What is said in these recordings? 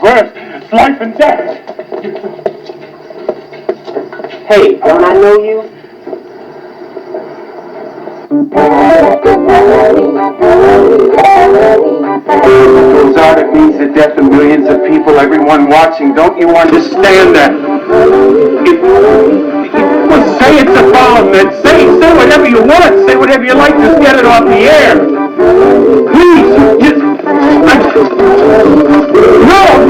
first. It's life and death. Hey, don't I know you? Those are the means the death of millions of people, everyone watching. Don't you understand that? Well, say it's a bomb, then say whatever you want. Say whatever you like. Just get it off the air. Please,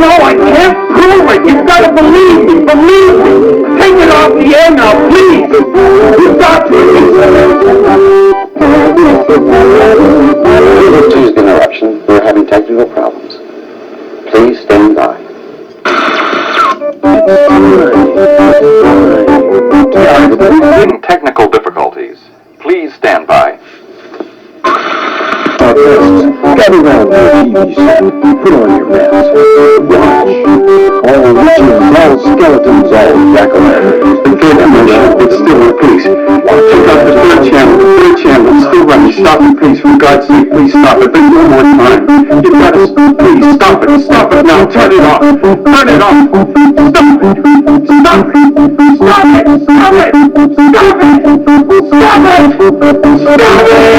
No, I can't prove it. You've got to believe me. Believe me. Take it off the air now, please. You've got to. Excuse the interruption. We're having technical problems. Please stand by. Technical difficulties. Please stand by. Gather round your TV set. Put on your mask. Watch. All witches, all skeletons, all jack-o'-lanterns. The third dimension, it's still in place. Check out the third channel. The third channel, it's still running. Stop it, please. For God's sake, please stop it. But one more time. You've got to, please, stop it. Stop it now. Turn it off. Turn it off. Stop it. Stop it. Stop it. Stop it. Stop it. Stop it. Stop it.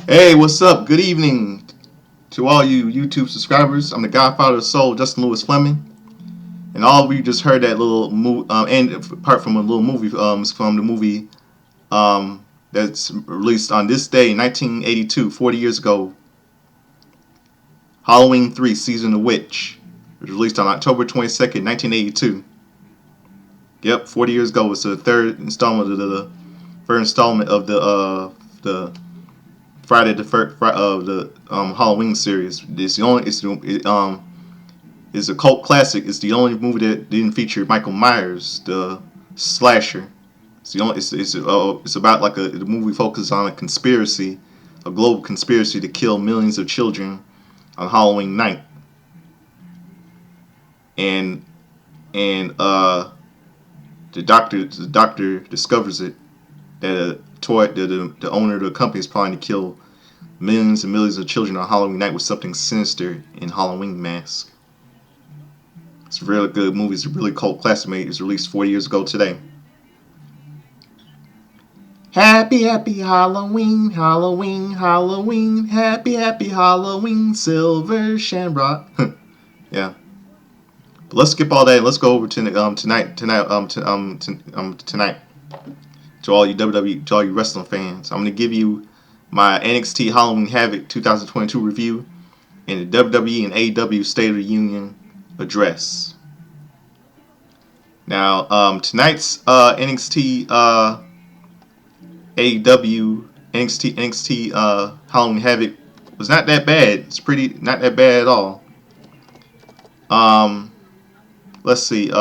Hey, what's up? Good evening to all you YouTube subscribers. I'm the Godfather of Soul, Justin Lewis Fleming, and all of you just heard that little and apart from a little movie from the movie that's released on this day, 1982, 40 years ago. Halloween 3: Season of the Witch. It was released on October 22nd, 1982. Yep, 40 years ago. It's the third installment of the Friday the first of the Halloween series. It's a cult classic. It's the only movie that didn't feature Michael Myers, the slasher. It's about like the movie focuses on a conspiracy, a global conspiracy to kill millions of children on Halloween night. And the doctor discovers it that the owner of the company is planning to kill millions and millions of children on Halloween night with something sinister in Halloween mask. It's a really good movie. It's a really cult classic. It was released 40 years ago today. Happy, happy Halloween, Halloween, Halloween. Happy, happy Halloween, Silver Shamrock. Yeah. But let's skip all that. Let's go over to tonight. To all you WWE, to all you wrestling fans, I'm going to give you my NXT Halloween Havoc 2022 review and the WWE and AEW State of the Union address. Now, tonight's NXT Halloween Havoc was not that bad. It's not that bad at all. Let's see.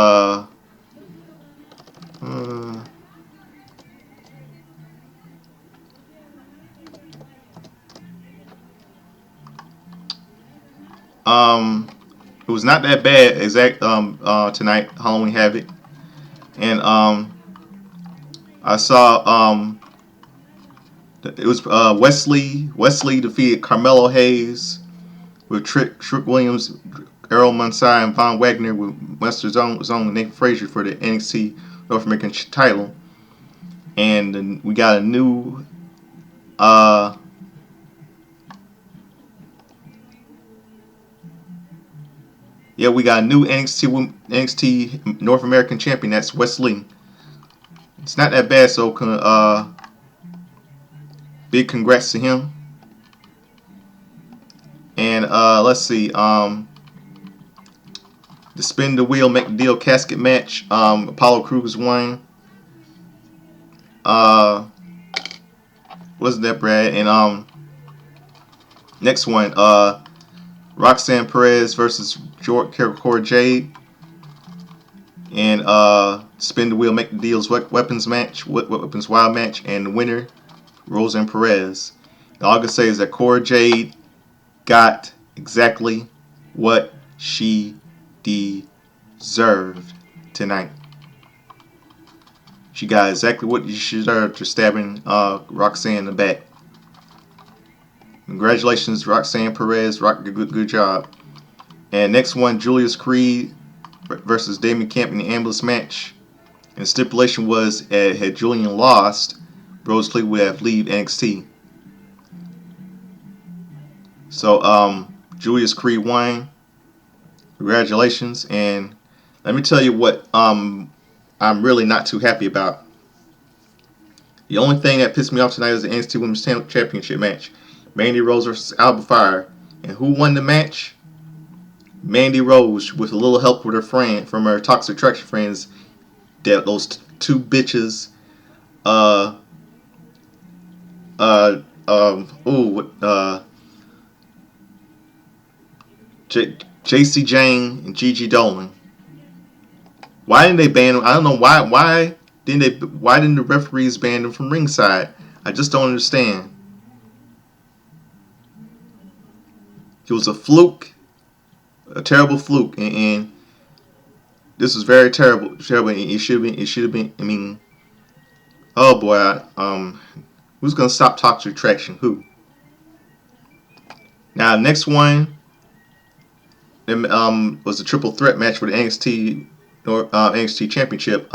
It was not that bad tonight, Halloween Havoc. And I saw it was Wesley defeated Carmelo Hayes with Trick Williams, Errol Mansai, and Von Wagner with Wester's own Nathan Frazier for the NXT North American title. And then we got a new NXT North American champion. That's Wesley. It's not that bad, so big congrats to him. And let's see, the spin the wheel, make the deal casket match. Apollo Crews won. Wasn't that Brad? And next one, Roxanne Perez versus Cora Jade. And spin the wheel, make the deals weapons wild match, and the winner, Roxanne Perez. And all I can say is that Cora Jade got exactly what she deserved tonight. She got exactly what she deserved for stabbing Roxanne in the back. Congratulations, Roxanne Perez. Good job. And next one, Julius Creed versus Damien Camp in the ambulance match. And the stipulation was, had Julian lost, Rose Lee would have leave NXT. So Julius Creed won. Congratulations. And let me tell you what I'm really not too happy about. The only thing that pissed me off tonight was the NXT Women's Championship match. Mandy Rose versus Alba Fire. And who won the match? Mandy Rose, with a little help with her friend, from her Toxic Attraction friends. Those two bitches. JC Jane and Gigi Dolan. Why didn't they ban them? I don't know why. Why didn't the referees ban them from ringside? I just don't understand. It was a fluke, a terrible fluke, and this was very terrible. Terrible. It should have been. I mean, oh boy. Who's gonna stop Toxic Attraction? Who? Now, next one. Was a triple threat match for the NXT Championship.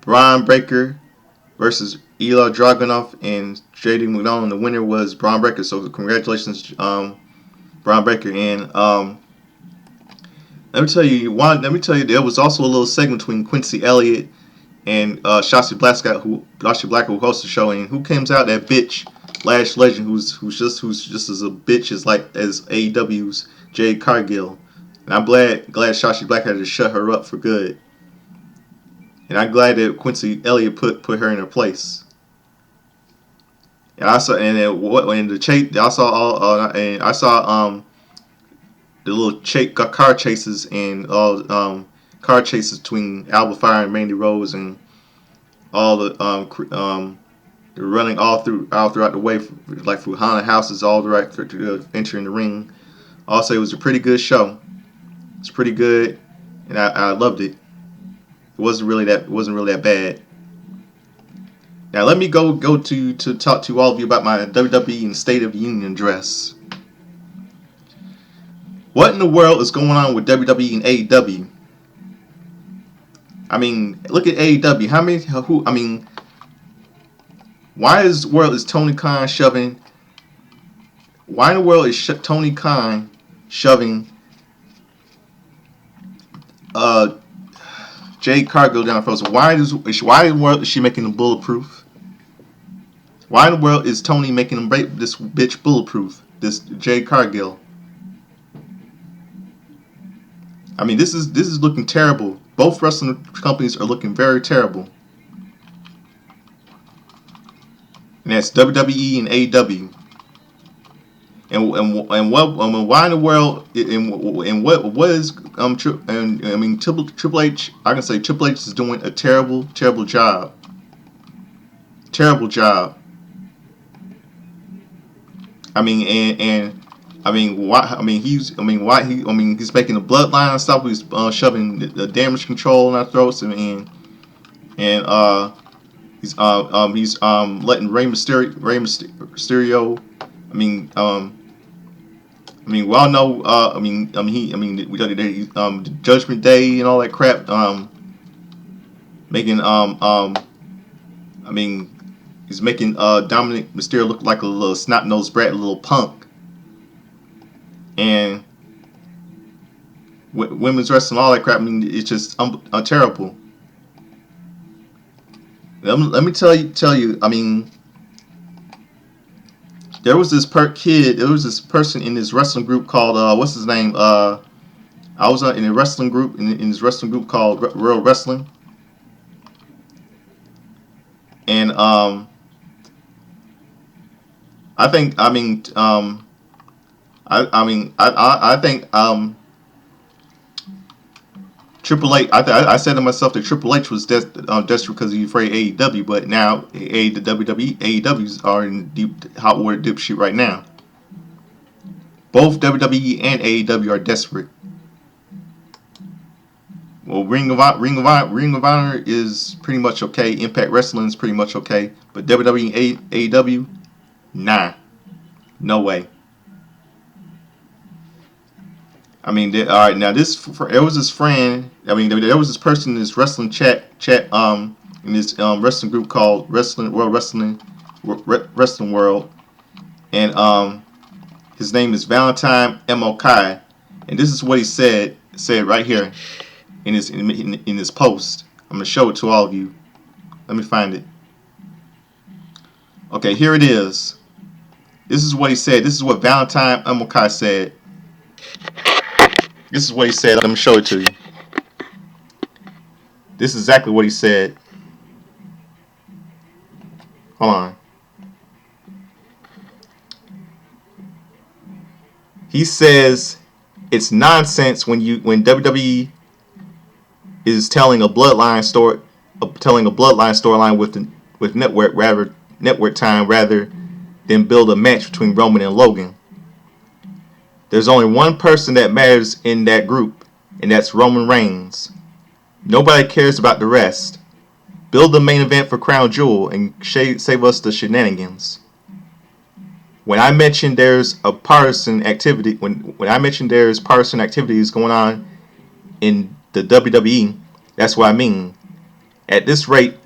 Braun Breaker versus Ilya Dragunov and JD McDonald. The winner was Braun Breaker. So congratulations, Braun Breaker. And let me tell you, there was also a little segment between Quincy Elliott and Shotzi Black, who hosts the show. And who comes out? That bitch, Lash Legend, who's just as a bitch as AEW's Jade Cargill. And I'm glad Shotzi Black had to shut her up for good. And I'm glad that Quincy Elliott put her in her place. And I saw the little car chases and all car chases between Alba Fire and Mandy Rose, and all the running all throughout the way, like through haunted houses, all the right to entering the ring. Also, it was a pretty good show. It's pretty good, and I loved it. It wasn't really that bad. Now let me go to talk to all of you about my WWE and State of the Union address. What in the world is going on with WWE and AEW? I mean, look at AEW. Why in the world is Tony Khan shoving? Why in the world is Tony Khan shoving Jade Cargill down frozen? Why in the world is she making them bulletproof? Why in the world is Tony making them break this bitch bulletproof? This Jade Cargill. I mean, this is looking terrible. Both wrestling companies are looking very terrible. And that's WWE and AEW. And why in the world? And what is Triple H? I can say Triple H is doing a terrible job. Terrible job. I mean, he's making the bloodline and stuff. He's shoving the damage control in our throats, and he's letting Rey Mysterio. We all know. Judgment Day and all that crap. He's making Dominic Mysterio look like a little snot-nosed brat, a little punk. And women's wrestling, all that crap. It's just terrible. Let me tell you. There was this person in this wrestling group called what's his name? I was in a wrestling group in this wrestling group called Real Wrestling, and I think Triple H. I said to myself that Triple H was desperate because he's afraid of AEW, but now the WWE AEWs are in hot water dip shit right now. Both WWE and AEW are desperate. Well, Ring of Honor is pretty much okay. Impact Wrestling is pretty much okay, but WWE AEW, nah, no way. I mean, all right, now there was this friend. I mean, there was this person in this wrestling chat in this wrestling group called Wrestling World, and his name is Valentine Mokai, and this is what he said right here in his post. I'm gonna show it to all of you. Let me find it. Okay, here it is. This is what he said. This is what Valentine Mokai said. This is what he said. Let me show it to you. This is exactly what he said. Hold on. He says it's nonsense when WWE is telling a bloodline storyline with network time rather than build a match between Roman and Logan. There's only one person that matters in that group, and that's Roman Reigns. Nobody cares about the rest. Build the main event for Crown Jewel and save us the shenanigans. When I mention there's a partisan activity, when I mention there's partisan activities going on in the WWE, that's what I mean. At this rate,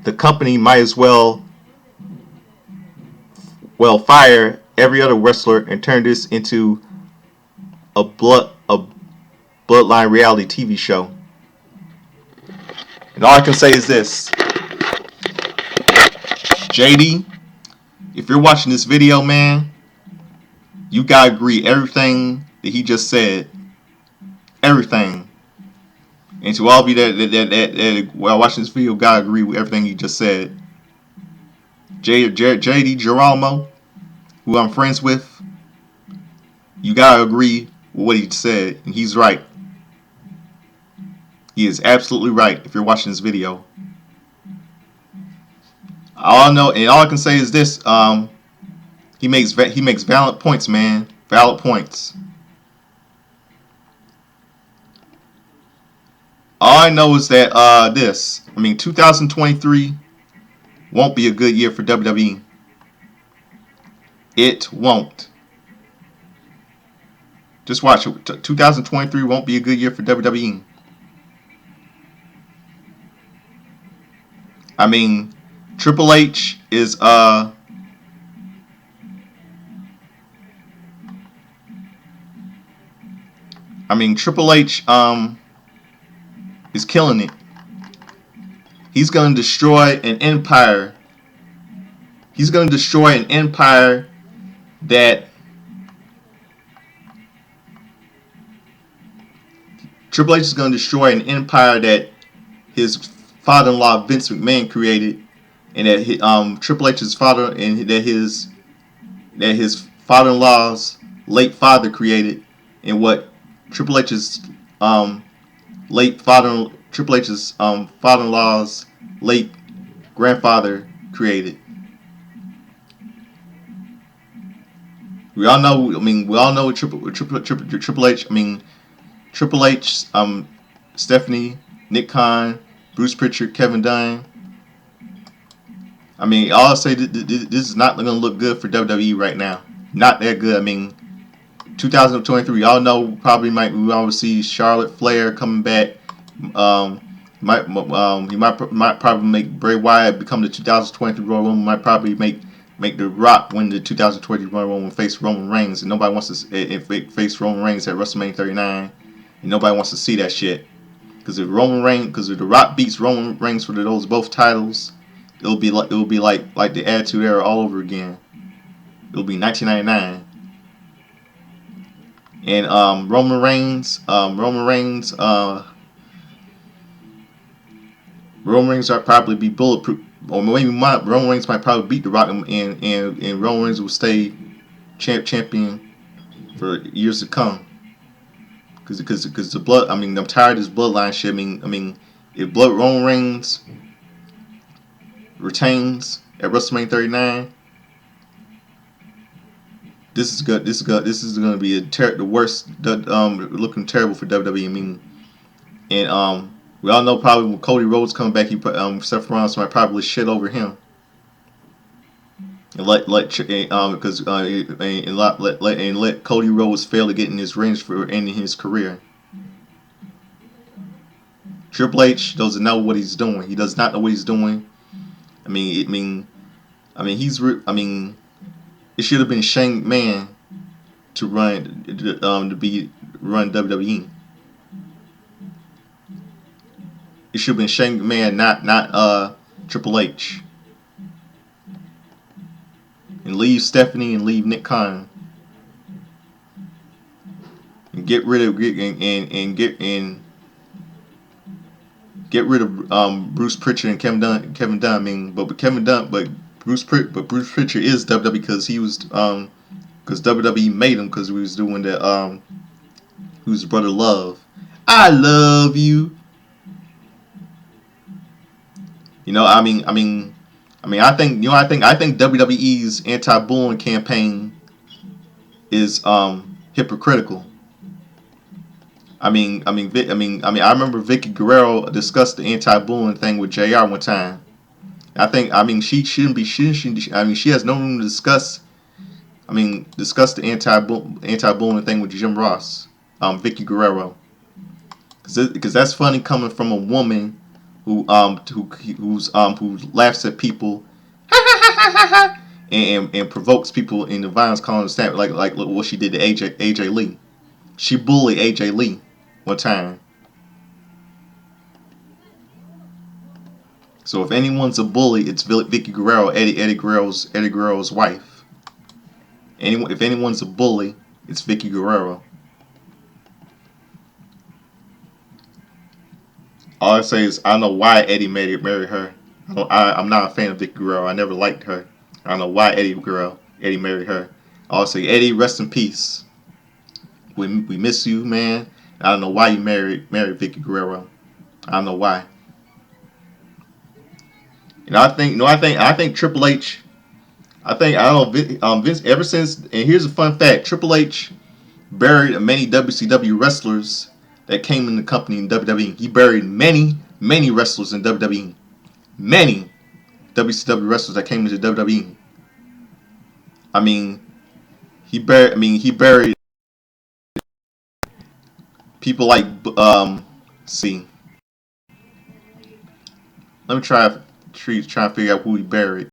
the company might as well fire every other wrestler and turn this into a bloodline reality TV show. And all I can say is this, JD, if you're watching this video, man, you gotta agree everything that he just said. Everything. And to all of you that while watching this video, gotta agree with everything he just said. JD Girolamo, who I'm friends with, you gotta agree with what he said, and he's right. He is absolutely right. If you're watching this video, all I know and all I can say is this: he makes valid points, man. Valid points. All I know is that 2023 won't be a good year for WWE. It won't. Just watch it. 2023 won't be a good year for WWE. I mean, Triple H is is killing it. He's gonna destroy an empire. He's gonna destroy an empire that Triple H is gonna destroy an empire that his father-in-law Vince McMahon created, and that Triple H's father and that his father-in-law's late father created, and what Triple H's father-in-law's late grandfather created. We all know. I mean, we all know Triple H. I mean, Triple H, Stephanie, Nick Khan, Bruce Pritchard, Kevin Dunn. I mean, I'll say this is not going to look good for WWE right now. Not that good. I mean, 2023, y'all know we will see Charlotte Flair coming back. He might probably make Bray Wyatt become the 2023 Royal Rumble. Might probably make The Rock win the 2023 Royal Rumble and face Roman Reigns. And nobody wants to face Roman Reigns at WrestleMania 39. And nobody wants to see that shit. Because if The Rock beats Roman Reigns for both titles, it'll be like the Attitude Era all over again. It'll be 1999. And Roman Reigns will probably be bulletproof, or maybe Roman Reigns might probably beat The Rock, and Roman Reigns will stay champion for years to come. Because the blood, I mean, I'm tired of this bloodline shit. I mean, if Roman Reigns retains at WrestleMania 39, this is going to be the worst, looking terrible for WWE. I mean, And we all know probably when Cody Rhodes coming back, Seth Rollins might probably shit over him and let Cody Rhodes fail to get in his range for ending his career. Triple H doesn't know what he's doing. He does not know what he's doing. I mean, it should have been Shane McMahon to run WWE. It should have been Shane McMahon, not Triple H. And leave Stephanie and leave Nick Khan. And get rid of Bruce Pritchard and Kevin Dunn. But Bruce Pritchard is WWE because he was because WWE made him because we was doing that who's Brother Love. I love you. I think WWE's anti-bullying campaign is hypocritical. I remember Vicky Guerrero discussed the anti-bullying thing with JR one time. She shouldn't be. She has no room to discuss. Discuss the anti-bullying thing with Jim Ross, Vicky Guerrero, because that's funny coming from a woman who laughs at people and provokes people in the violence, calling them snap like what she did to AJ Lee. She bullied AJ Lee one time. So if anyone's a bully, it's Vicky Guerrero, Eddie Guerrero's wife. If anyone's a bully, it's Vicky Guerrero. All I say is I don't know why Eddie married her. I'm not a fan of Vicky Guerrero. I never liked her. I don't know why Eddie married her. I'll say, Eddie, rest in peace. We miss you, man. I don't know why you married Vicky Guerrero. I don't know why. I think Triple H. I don't know Vince ever since. And here's a fun fact: Triple H buried many WCW wrestlers that came in the company in WWE. He buried many wrestlers in WWE. Many WCW wrestlers that came into WWE. He buried people like see. Let me try to figure out who he buried.